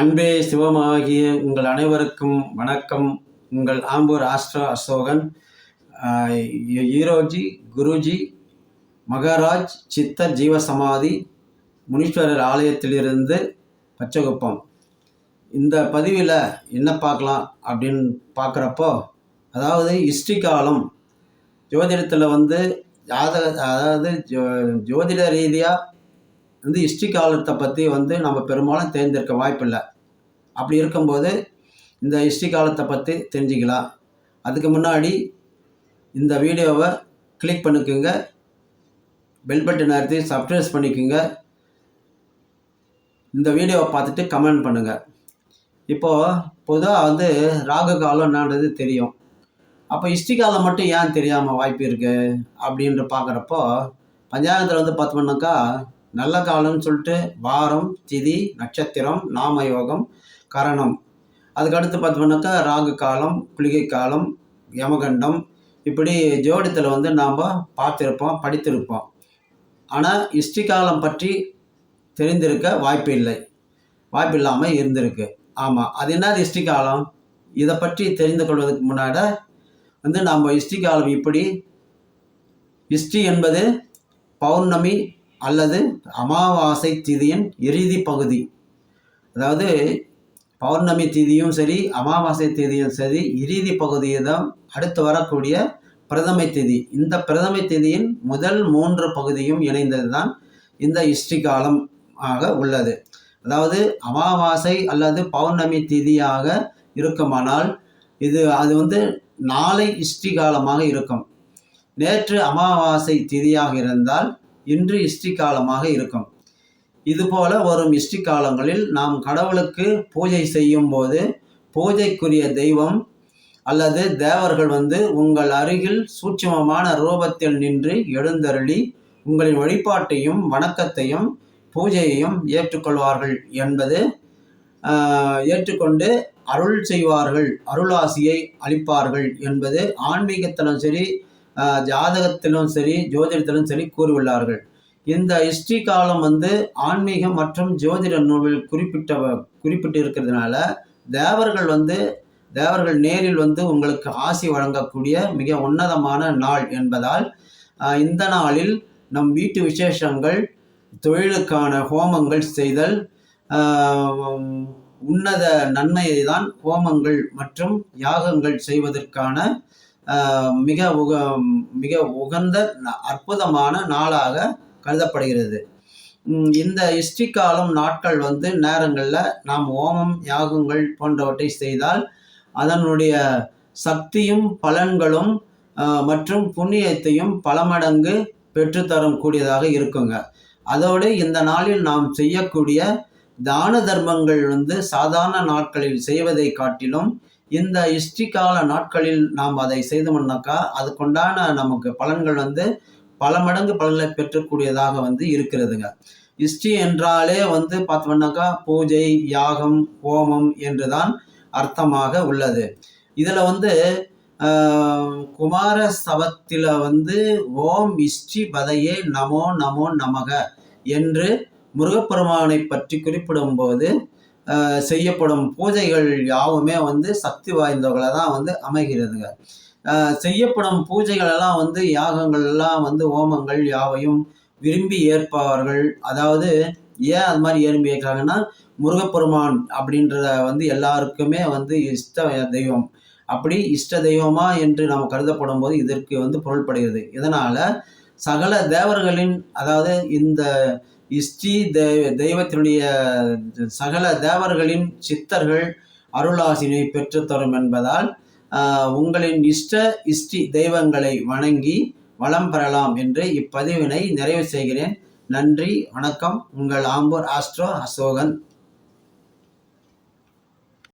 அன்பே சிவமாகிய உங்கள் அனைவருக்கும் வணக்கம். உங்கள் ஆம்பூர் ஆஸ்ட்ரோ அசோகன். ஈரோஜி குருஜி மகாராஜ் சித்தர் ஜீவசமாதி முனீஸ்வரர் ஆலயத்திலிருந்து பச்சைக்குப்பம். இந்த பதிவில் என்ன பார்க்கலாம் அப்படின்னு பார்க்குறப்போ, அதாவது ஹிஸ்ட்ரி காலம் ஜோதிடத்தில் ஜோதிட ரீதியாக ஹிஸ்ட்ரி காலத்தை பற்றி நம்ம பெரும்பாலும் தெரிஞ்சிருக்க வாய்ப்பில்லை. அப்படி இருக்கும்போது இந்த ஹிஸ்ட்ரி காலத்தை பற்றி தெரிஞ்சுக்கலாம். அதுக்கு முன்னாடி இந்த வீடியோவை கிளிக் பண்ணிக்கோங்க, பெல் பட்டன் அழுத்தி சப்ஸ்கிரைப் பண்ணிக்கோங்க. இந்த வீடியோவை பார்த்துட்டு கமெண்ட் பண்ணுங்கள். இப்போது பொதுவாக ராகு காலம் என்னன்றது தெரியும். அப்போ ஹிஸ்ட்ரி காலம் மட்டும் ஏன் தெரியாமல் வாய்ப்பு இருக்குது அப்படின்ற பார்க்குறப்போ, பஞ்சாங்கத்தில் பார்த்தோம்னாக்கா நல்ல காலம்னு சொல்லிட்டு வாரம், திதி, நட்சத்திரம், நாமயோகம், கரணம், அதுக்கடுத்து பார்த்தோம்னாக்கா ராகு காலம், குளிகை காலம், யமகண்டம், இப்படி ஜோடியத்தில் நாம் பார்த்துருப்போம், படித்திருப்போம். ஆனால் ஹிஸ்ட்ரி காலம் பற்றி தெரிந்திருக்க வாய்ப்பில்லாமல் இருந்திருக்கு. ஆமாம், அது என்னது ஹிஸ்ட்ரி காலம்? இதை பற்றி தெரிந்து கொள்வதற்கு முன்னாடி நாம் ஹிஸ்ட்ரி காலம் இப்படி, ஹிஸ்ட்ரி என்பது பௌர்ணமி அல்லது அமாவாசை திதியின் இறுதி பகுதி. அதாவது பௌர்ணமி திதியும் சரி, அமாவாசை திதியும் சரி, இறுதி பகுதியை தான் அடுத்து வரக்கூடிய பிரதமை திதி. இந்த பிரதமை திதியின் முதல் 3 பகுதியும் இணைந்தது தான் இந்த ஹிஸ்ட்ரி காலம் ஆக உள்ளது. அதாவது அமாவாசை அல்லது பௌர்ணமி திதியாக இருக்குமானால் அது நாளை ஹிஸ்ட்ரி காலமாக இருக்கும். நேற்று அமாவாசை திதியாக இருந்தால் இன்று ஹிஸ்ட்ரி காலமாக இருக்கும். இதுபோல வரும் ஹிஸ்ட்ரி காலங்களில் நாம் கடவுளுக்கு பூஜை செய்யும் போது பூஜைக்குரிய தெய்வம் அல்லது தேவர்கள் உங்கள் அருகில் சூட்சுமமான ரூபத்தில் நின்று எழுந்தருளி உங்களின் வழிபாட்டையும் வணக்கத்தையும் பூஜையையும் ஏற்றுக்கொள்வார்கள் என்பது ஏற்றுக்கொண்டு அருள் செய்வார்கள், அருளாசியை அளிப்பார்கள் என்பது ஆன்மீகத்திலும் சரி, ஜாதகத்திலும் சரி, ஜோதிடத்திலும் சரி கூறியுள்ளார்கள். இந்த ஹிஸ்ட்ரி காலம் ஆன்மீகம் மற்றும் ஜோதிட நூலில் குறிப்பிட்டு இருக்கிறதுனால தேவர்கள் நேரில் உங்களுக்கு ஆசி வழங்கக்கூடிய மிக உன்னதமான நாள் என்பதால் இந்த நாளில் நம் வீட்டு விசேஷங்கள், தொழிலுக்கான ஹோமங்கள் செய்தல், உன்னத நன்மையை தான் ஹோமங்கள் மற்றும் யாகங்கள் செய்வதற்கான மிக உகந்த அற்புதமான நாளாக கருதப்படுகிறது. இந்த ஹிஸ்ட்ரி காலம் நாட்கள் நேரங்களில் நாம் ஹோமம், யாகங்கள் போன்றவற்றை செய்தால் அதனுடைய சக்தியும் பலன்களும் மற்றும் புண்ணியத்தையும் பல மடங்கு பெற்றுத்தரும் கூடியதாக இருக்குங்க. அதோடு இந்த நாளில் நாம் செய்யக்கூடிய தான தர்மங்கள் சாதாரண நாட்களில் செய்வதை காட்டிலும் இந்த ஹிஸ்ட்ரி கால நாட்களில் நாம் அதை செய்தோம்னாக்கா அதுக்குண்டான நமக்கு பலன்கள் பல மடங்கு பலன்களை பெற்றக்கூடியதாக இருக்கிறதுங்க. ஹிஸ்ட்ரி என்றாலே பார்த்தோம்னாக்கா பூஜை, யாகம், ஹோமம் என்றுதான் அர்த்தமாக உள்ளது. இதில் குமார சபத்தில் ஓம் ஹிஸ்ட்ரி பதையே நமோ நமோ நமக என்று முருகப்பெருமானை பற்றி குறிப்பிடும்போது செய்யப்படும் பூஜைகள் யாவுமே சக்தி வாய்ந்தவர்களை தான் அமைகிறதுங்க. செய்யப்படும் பூஜைகள் எல்லாம் யாகங்கள் எல்லாம் ஹோமங்கள் யாவையும் விரும்பி ஏற்பார்கள். அதாவது ஏன் அது மாதிரி விரும்பி ஏற்கிறாங்கன்னா, முருகப்பெருமான் அப்படின்றத எல்லாருக்குமே இஷ்ட தெய்வம். அப்படி இஷ்ட தெய்வமா என்று நாம் கருதப்படும் போது இதற்கு பொருள்படுகிறது. இதனால சகல தேவர்களின், அதாவது இந்த ஹிஸ்ட்ரி தெய்வத்தினுடைய சகல தேவர்களின் சித்தர்கள் அருளாசினை பெற்றுத்தரும் என்பதால் உங்களின் ஹிஸ்ட்ரி தெய்வங்களை வணங்கி வளம் பெறலாம் என்று இப்பதிவினை நிறைவு செய்கிறேன். நன்றி, வணக்கம். உங்கள் ஆம்பூர் ஆஸ்ட்ரோ அசோகன்.